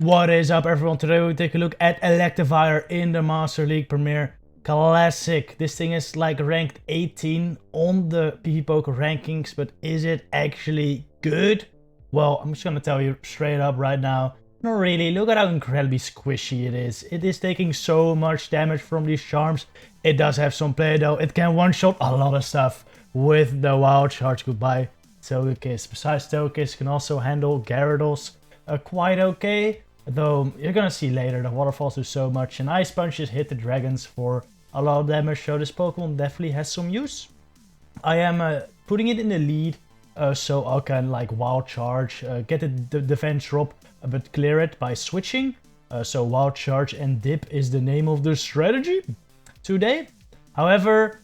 What is up, everyone? Today we take a look at Electivire in the Master League Premier Classic. This thing is like ranked 18 on the PvPoker rankings, but is it actually good? Well, I'm just gonna tell you straight up right now. Not really. Look at how incredibly squishy it is. It is taking so much damage from these charms. It does have some play though. It can one-shot a lot of stuff with the Wild Charge. Goodbye, Togekiss. Besides Togekiss, can also handle Gyarados quite okay. Though you're gonna see later the waterfalls do so much, and Ice Punches hit the dragons for a lot of damage, so this Pokemon definitely has some use. I am putting it in the lead, so I can like Wild Charge, get the defense drop, but clear it by switching. So Wild Charge and Dip is the name of the strategy today. However,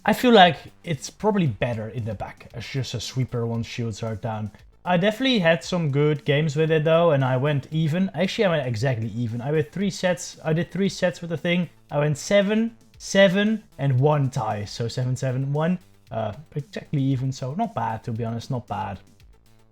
I feel like it's probably better in the back as just a sweeper once shields are down. I definitely had some good games with it though, and I went even. Actually, I went exactly even. I did 3 sets with the thing. I went 7, 7, and 1 tie. So 7, 7, 1. Exactly even, so not bad, to be honest, not bad.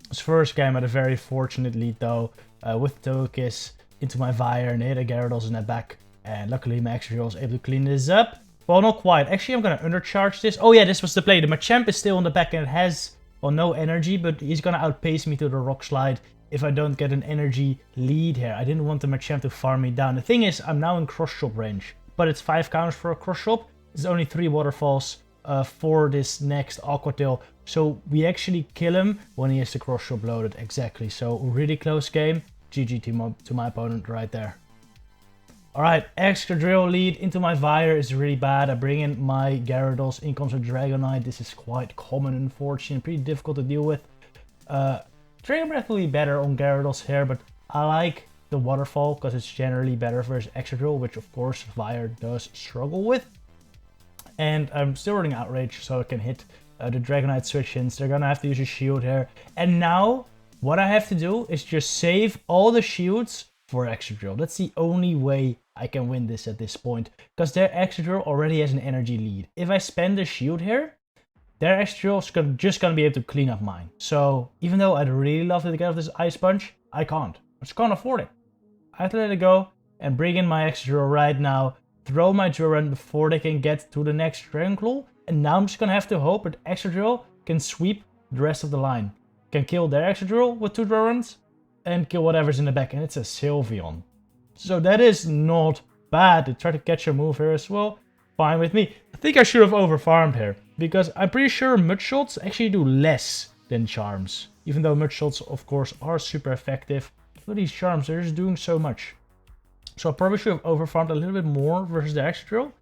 This first game I had a very fortunate lead though, with Togekiss into my Vire, and hit a Gyarados in the back. And luckily my Excadrill was able to clean this up. Well, not quite. Actually, I'm going to undercharge this. Oh yeah, this was the play. The Machamp is still on the back and it has... well, no energy, but he's gonna outpace me to the rock slide if I don't get an energy lead here. I didn't want the Machamp to farm me down. The thing is, I'm now in cross shop range, but it's 5 counters for a cross shop. There's only 3 waterfalls for this next Aqua Tail, so we actually kill him when he has the cross shop loaded. Exactly. So really close game. GG to my opponent right there. Alright, Excadrill Lead into my Vire is really bad. I bring in my Gyarados, in comes a Dragonite. This is quite common, unfortunately, pretty difficult to deal with. Dragon Breath will be better on Gyarados here, but I like the Waterfall because it's generally better versus Excadrill, which of course Vire does struggle with. And I'm still running Outrage, so I can hit the Dragonite switch-ins. They're gonna have to use a shield here. And now, what I have to do is just save all the shields for Excadrill. That's the only way I can win this at this point, because their Excadrill already has an energy lead. If I spend a shield here, their Excadrill is just gonna be able to clean up mine. So even though I'd really love to get off this Ice Punch, I can't. I just can't afford it. I have to let it go and bring in my Excadrill right now, throw my Duran before they can get to the next Dragon Claw, and now I'm just gonna have to hope that Excadrill can sweep the rest of the line. Can kill their Excadrill with 2 Durans, and kill whatever's in the back, and it's a Sylveon. So that is not bad. They try to catch a move here as well. Fine with me. I think I should have overfarmed here, because I'm pretty sure Mudshots actually do less than Charms. Even though Mudshots, of course, are super effective. Look at these Charms, they're just doing so much. So I probably should have overfarmed a little bit more versus the Excadrill.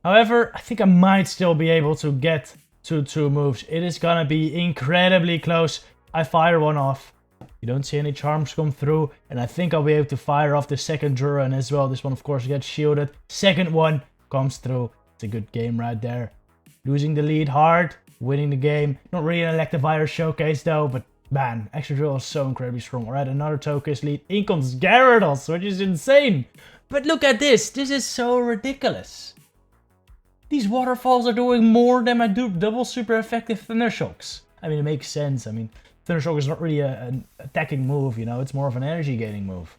However, I think I might still be able to get to 2 moves. It is gonna be incredibly close. I fire one off. You don't see any charms come through, and I think I'll be able to fire off the second Duran as well. This one, of course, gets shielded. Second one comes through. It's a good game right there. Losing the lead hard, winning the game. Not really an Electivire showcase though, but man, Excadrill is so incredibly strong. Alright, another Togekiss Lead. In comes Gyarados, which is insane. But look at this. This is so ridiculous. These waterfalls are doing more than my double super effective Thunder Shocks. I mean, it makes sense. I mean, Thunder Shock is not really an attacking move, you know, it's more of an energy gaining move.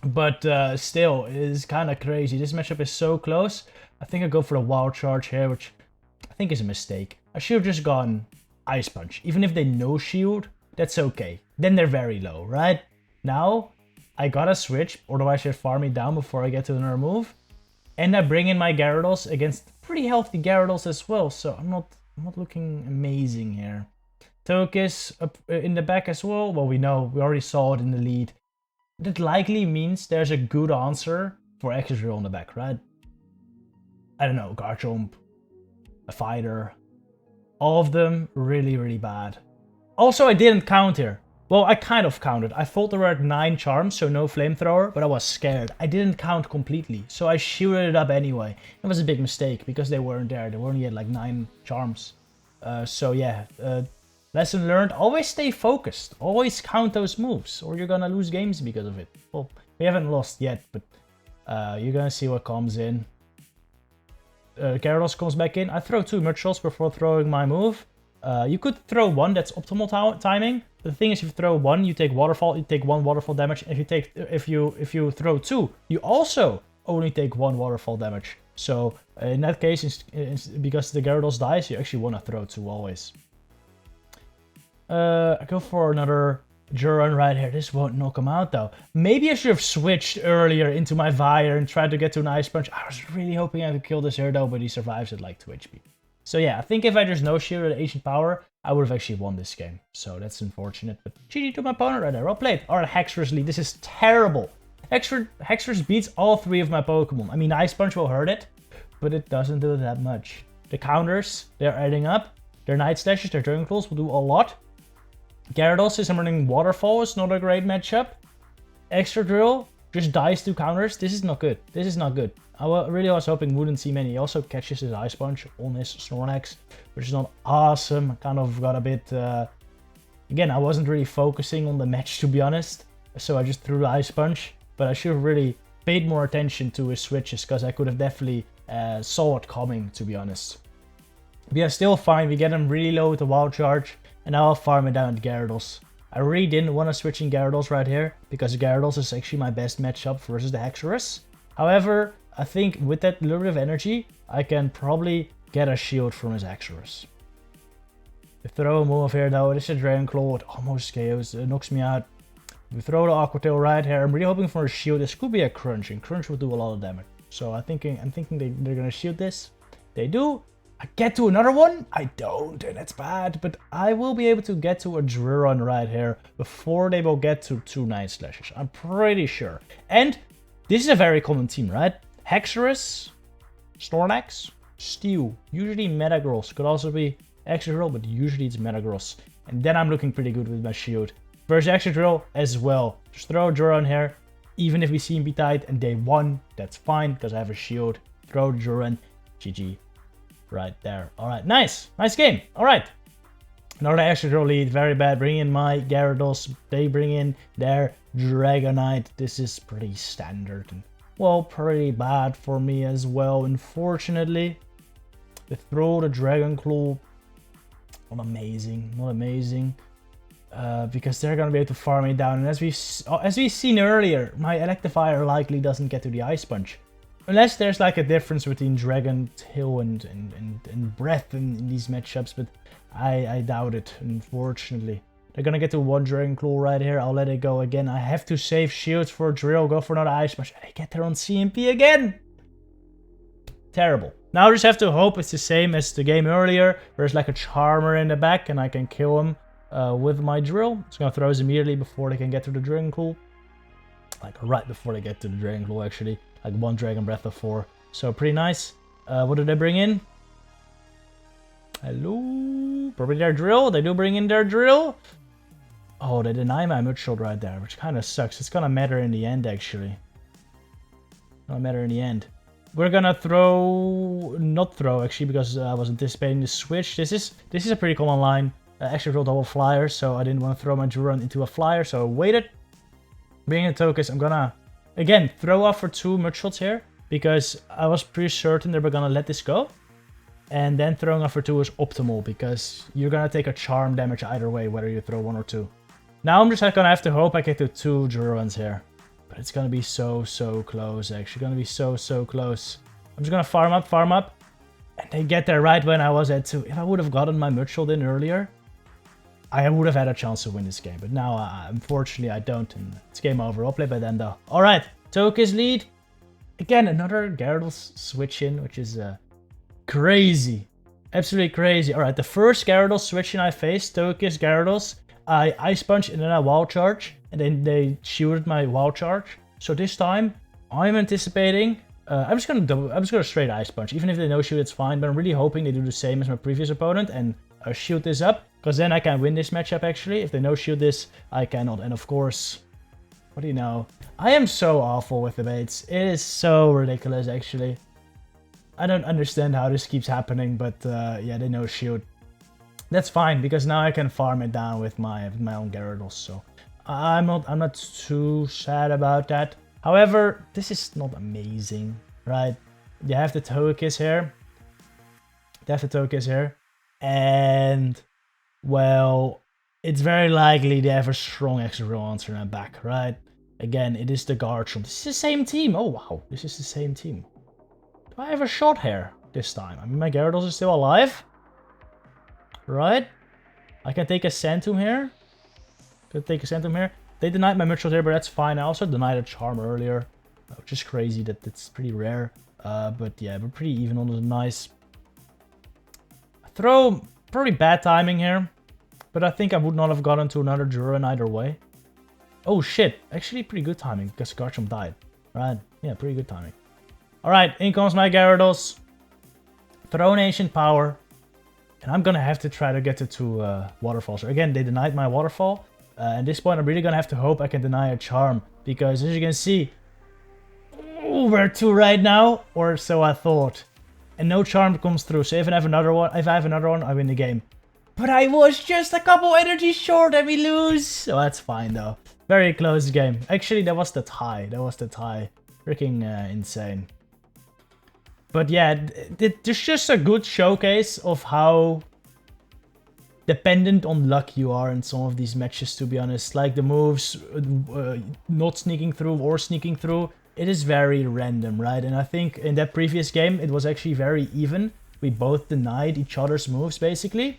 But still, it is kind of crazy. This matchup is so close. I think I go for the Wild Charge here, which I think is a mistake. I should have just gone Ice Punch. Even if they no shield, that's okay. Then they're very low, right? Now, I gotta switch, otherwise they'll farm me down before I get to another move. And I bring in my Gyarados against pretty healthy Gyarados as well, so I'm not looking amazing here. Togekiss up in the back as well. Well, we already saw it in the lead. That likely means there's a good answer for Excadrill on the back, right? I don't know, Garchomp, a Fighter. All of them really, really bad. Also, I didn't count here. Well, I kind of counted. I thought there were 9 charms, so no flamethrower, but I was scared. I didn't count completely, so I shielded it up anyway. It was a big mistake because they weren't there. They only had like 9 charms. So yeah, lesson learned, always stay focused. Always count those moves, or you're gonna lose games because of it. Well, we haven't lost yet, but you're gonna see what comes in. Gyarados comes back in. I throw 2 Mudshots before throwing my move. You could throw one, that's optimal timing. The thing is, if you throw one, you take waterfall. You take one waterfall damage. If you throw two, you also only take one waterfall damage. So in that case, because the Gyarados dies, you actually want to throw two always. I go for another Juron right here. This won't knock him out though. Maybe I should have switched earlier into my Vire and tried to get to an Ice Punch. I was really hoping I could kill this here though, but he survives at like 2 HP. So yeah, I think if I just no-shielded Ancient Power, I would have actually won this game. So that's unfortunate, but GG to my opponent right there. Well played. Alright, Haxorus Lead. This is terrible. Haxorus beats all 3 of my Pokemon. I mean, Ice Punch will hurt it, but it doesn't do that much. The counters, they're adding up. Their Night Slashes, their Dragon Claws will do a lot. Gyarados is summoning Waterfall, is not a great matchup. Excadrill just dies to counters. This is not good. This is not good. I really was hoping wouldn't see many. He also catches his Ice Punch on his Snorlax, which is not awesome. I kind of got a bit... Again, I wasn't really focusing on the match, to be honest. So I just threw the Ice Punch. But I should have really paid more attention to his switches, because I could have definitely saw it coming, to be honest. But yeah, still fine. We get him really low with the Wild Charge. And now I'll farm it down to Gyarados. I really didn't want to switch in Gyarados right here, because Gyarados is actually my best matchup versus the Haxorus. However, I think with that little bit of energy, I can probably get a shield from his Haxorus. We throw a move here though, this is a Dragon Claw, it almost KOs, it knocks me out. We throw the Aqua Tail right here, I'm really hoping for a shield. This could be a Crunch, and Crunch will do a lot of damage. So I'm thinking they're gonna shield this. They do. I get to another one? I don't, and that's bad, but I will be able to get to a Driron right here before they will get to 2 Night Slashes. I'm pretty sure. And this is a very common team, right? Haxorus, Snorlax, Steel, usually Metagross, could also be Excadrill, but usually it's Metagross. And then I'm looking pretty good with my shield. Versus Excadrill as well. Just throw a Juron here, even if we see him be tied and they won, that's fine, because I have a shield. Throw Juron, GG. Right there. Alright, nice. Nice game. Alright. Another Excadrill Lead. Very bad. Bring in my Gyarados. They bring in their Dragonite. This is pretty standard. And, well, pretty bad for me as well, unfortunately. They throw the Dragon Claw. Not amazing. Not amazing. Because they're going to be able to farm me down. And as we've seen earlier, my Electivire likely doesn't get to the Ice Punch. Unless there's like a difference between Dragon Tail and Breath in these matchups, but I doubt it, unfortunately. They're gonna get to 1 Dragon Claw right here. I'll let it go again. I have to save shields for a Drill, go for another Ice Punch. And I get there on CMP again! Terrible. Now I just have to hope it's the same as the game earlier. There's like a Charmer in the back and I can kill him with my Drill. It's gonna throw us immediately before they can get to the Dragon Claw. Like right before they get to the Dragon Claw actually. Like 1 Dragon Breath before. So pretty nice. What did they bring in? Hello? Probably their Drill. They do bring in their Drill. Oh, they deny my Mudshot right there, which kind of sucks. It's gonna matter in the end, actually. Gonna matter in the end. We're gonna throw... Not throw, actually, because I was anticipating the switch. This is a pretty common line. I actually rolled double flyer, so I didn't want to throw my Juron into a flyer, so I waited. Bring in Togekiss. I'm gonna... Again, throw off for 2 Mudshots here, because I was pretty certain they were gonna let this go. And then throwing off for 2 is optimal, because you're gonna take a charm damage either way, whether you throw 1 or 2. Now I'm just gonna have to hope I get to 2 Jurons here. But it's gonna be so close, actually. Gonna be so close. I'm just gonna farm up. And they get there right when I was at 2. If I would have gotten my Mudshot in earlier, I would have had a chance to win this game. But now, unfortunately, I don't. And it's game over. I'll play by then, though. Alright, Togekiss Lead. Again, another Gyarados switch in, which is crazy. Absolutely crazy. Alright, the first Gyarados switch in I faced, Togekiss Gyarados, I Ice Punch and then I Wild Charge. And then they shielded my Wild Charge. So this time, I'm anticipating... I'm just gonna straight Ice Punch. Even if they no shield, it's fine. But I'm really hoping they do the same as my previous opponent and shield this up. Because then I can win this matchup, actually. If they no shield this, I cannot. And of course, what do you know? I am so awful with the baits. It is so ridiculous, actually. I don't understand how this keeps happening, but yeah, they no shield. That's fine, because now I can farm it down with my own Gyarados. So I'm not too sad about that. However, this is not amazing, right? You have the Togekiss here. And well, it's very likely they have a strong Excadrill answer in the back, right? Again, it is the Garchomp. This is the same team. Oh, wow. This is the same team. Do I have a shot here this time? I mean, my Gyarados is still alive. Right? I can take a Centum here. They denied my Mitchell here, but that's fine. I also denied a Charm earlier, which is crazy that it's pretty rare. But yeah, we're pretty even on the nice. Throw, probably bad timing here, but I think I would not have gotten to another Duran either way. Oh shit, actually pretty good timing because Garchomp died. Right, yeah, pretty good timing. Alright, in comes my Gyarados. Throw an Ancient Power. And I'm gonna have to try to get to 2 Waterfalls. Again, they denied my Waterfall. At this point, I'm really gonna have to hope I can deny a Charm. Because as you can see, we're 2 right now, or so I thought. And no Charm comes through, so if I have another one, I win the game. But I was just a couple energies short and we lose. So that's fine though. Very close game. Actually, that was the tie. Freaking insane. But yeah, there's just a good showcase of how dependent on luck you are in some of these matches, to be honest. Like the moves not sneaking through or sneaking through, it is very random, right? And I think in that previous game, it was actually very even. We both denied each other's moves, basically.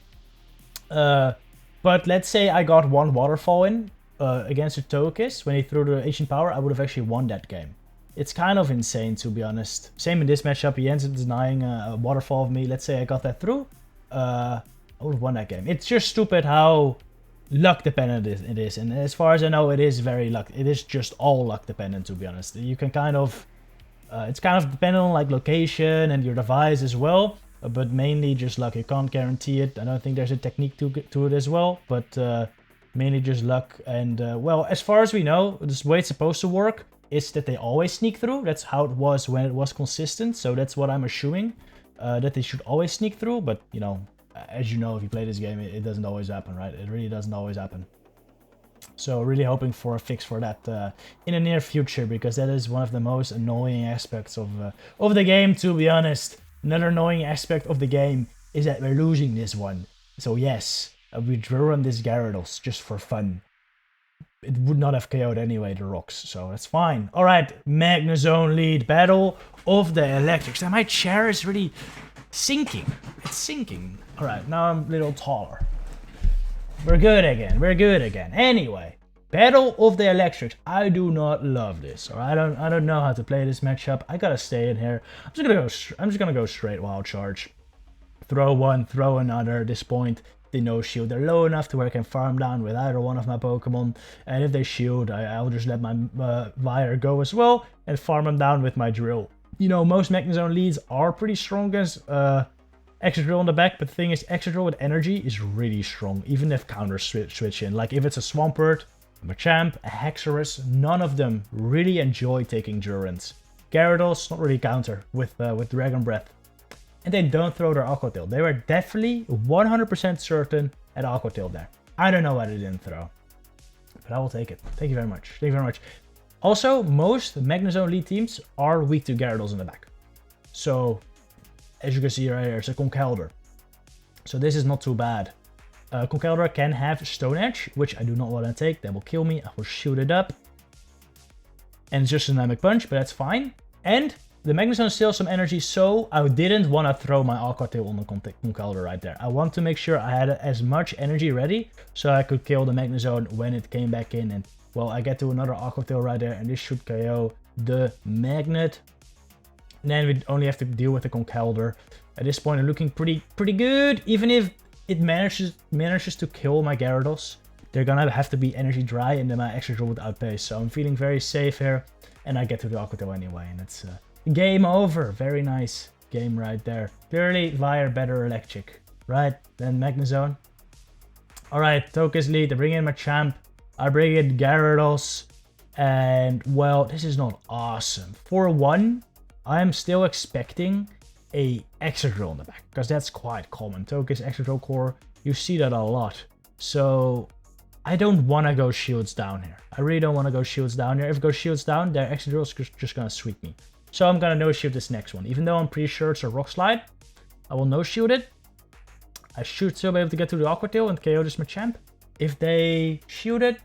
But let's say I got 1 Waterfall in against a Togekiss. When he threw the Ancient Power, I would have actually won that game. It's kind of insane, to be honest. Same in this matchup, he ends up denying a Waterfall of me. Let's say I got that through. I would have won that game. It's just stupid how luck dependent it is. And as far as I know, it is very luck. It is just all luck dependent, to be honest. You can kind of... it's kind of dependent on like location and your device as well. But mainly just luck. You can't guarantee it. I don't think there's a technique to it as well. But mainly just luck. And well, as far as we know, this way it's supposed to work is that they always sneak through. That's how it was when it was consistent. So that's what I'm assuming. That they should always sneak through. But, you know, as you know, if you play this game, it doesn't always happen, right? It really doesn't always happen. So really hoping for a fix for that in the near future. Because that is one of the most annoying aspects of the game, to be honest. Another annoying aspect of the game is that we're losing this one. So yes, we drew on this Gyarados just for fun. It would not have KO'd anyway, the rocks, so that's fine. Alright, Magnezone Lead, Battle of the Electrics. And my chair is really sinking. It's sinking. Alright, now I'm a little taller. We're good again. Anyway, Battle of the Electrics. I do not love this, or I don't know how to play this matchup. I gotta stay in here. I'm just gonna go straight Wild Charge. Throw one, throw another. At this point, they no shield. They're low enough to where I can farm down with either one of my Pokemon. And if they shield, I'll just let my Vire go as well and farm them down with my Drill. You know, most Magnezone Leads are pretty strong as Excadrill on the back, but the thing is, Excadrill with energy is really strong, even if counters switch in. Like if it's a Swampert, a Machamp, a Haxorus, none of them really enjoy taking Durance. Gyarados, not really counter with Dragon Breath. And they don't throw their Aqua Tail. They were definitely 100% certain at Aqua Tail there. I don't know why they didn't throw. But I will take it. Thank you very much. Thank you very much. Also, most Magnezone Lead teams are weak to Gyarados in the back. So, as you can see right here, it's a Conkeldurr. So this is not too bad. Conkeldurr can have Stone Edge, which I do not want to take. That will kill me. I will shoot it up. And it's just a Dynamic Punch, but that's fine. And the Magnezone steals some energy, so I didn't want to throw my Aqua Tail on the Conkeldurr right there. I want to make sure I had as much energy ready, so I could kill the Magnezone when it came back in. And, well, I get to another Aqua Tail right there, and this should KO the Magnet. And then we only have to deal with the Conkeldurr. At this point, I'm looking pretty good, even if it manages to kill my Gyarados. They're gonna have to be energy dry, and then my Excadrill would outpace. So I'm feeling very safe here, and I get to the Aqua Tail anyway, and it's game over. Very nice game right there. Clearly, Vire better electric, right, than Magnezone. Alright, Togekiss Lead. I bring in my Machamp. I bring in Gyarados. And, well, this is not awesome. For one, I'm still expecting a Excadrill in the back, because that's quite common. Togekiss, Excadrill core, you see that a lot. So, I don't want to go shields down here. I really don't want to go shields down here. If it goes shields down, their Excadrill is just going to sweep me. So I'm going to no-shield this next one. Even though I'm pretty sure it's a Rock Slide, I will no-shield it. I should still be able to get to the Aqua Tail and KO this Machamp. If they shield it,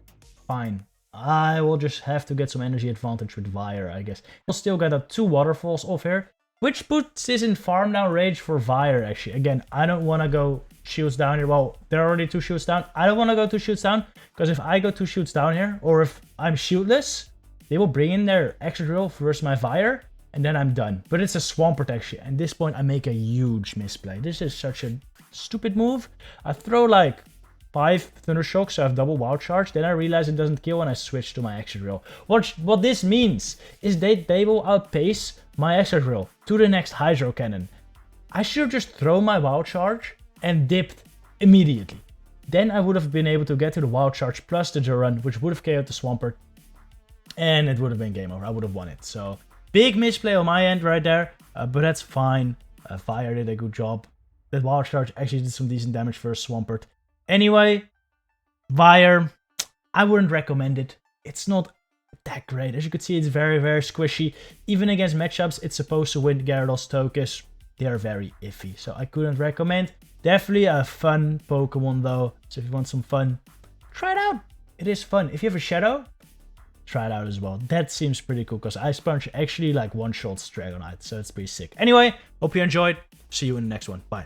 fine. I will just have to get some energy advantage with Vire, I guess. We'll still get 2 waterfalls off here, which puts this in farm down range for Vire, actually. Again, I don't want to go shields down here. Well, there are already 2 shields down. I don't want to go 2 shields down, because if I go 2 shields down here, or if I'm shieldless, they will bring in their Excadrill versus my Vire, and then I'm done. But it's a Swampert, actually. At this point, I make a huge misplay. This is such a stupid move. I throw like 5 Thunder Shocks, so I have double Wild Charge. Then I realize it doesn't kill and I switch to my Excadrill. What this means is they will outpace my Excadrill to the next Hydro Cannon. I should have just thrown my Wild Charge and dipped immediately. Then I would have been able to get to the Wild Charge plus the Durant, which would have KO'd the Swampert. And it would have been game over. I would have won it. So big misplay on my end right there. But that's fine. Fire did a good job. That Wild Charge actually did some decent damage for a Swampert. Anyway, Vire, I wouldn't recommend it. It's not that great. As you can see, it's very, very squishy. Even against matchups, it's supposed to win Gyarados, Togekiss. They are very iffy, so I couldn't recommend. Definitely a fun Pokemon though. So if you want some fun, try it out. It is fun. If you have a Shadow, try it out as well. That seems pretty cool because Ice Punch actually like one-shots Dragonite, so it's pretty sick. Anyway, hope you enjoyed. See you in the next one. Bye.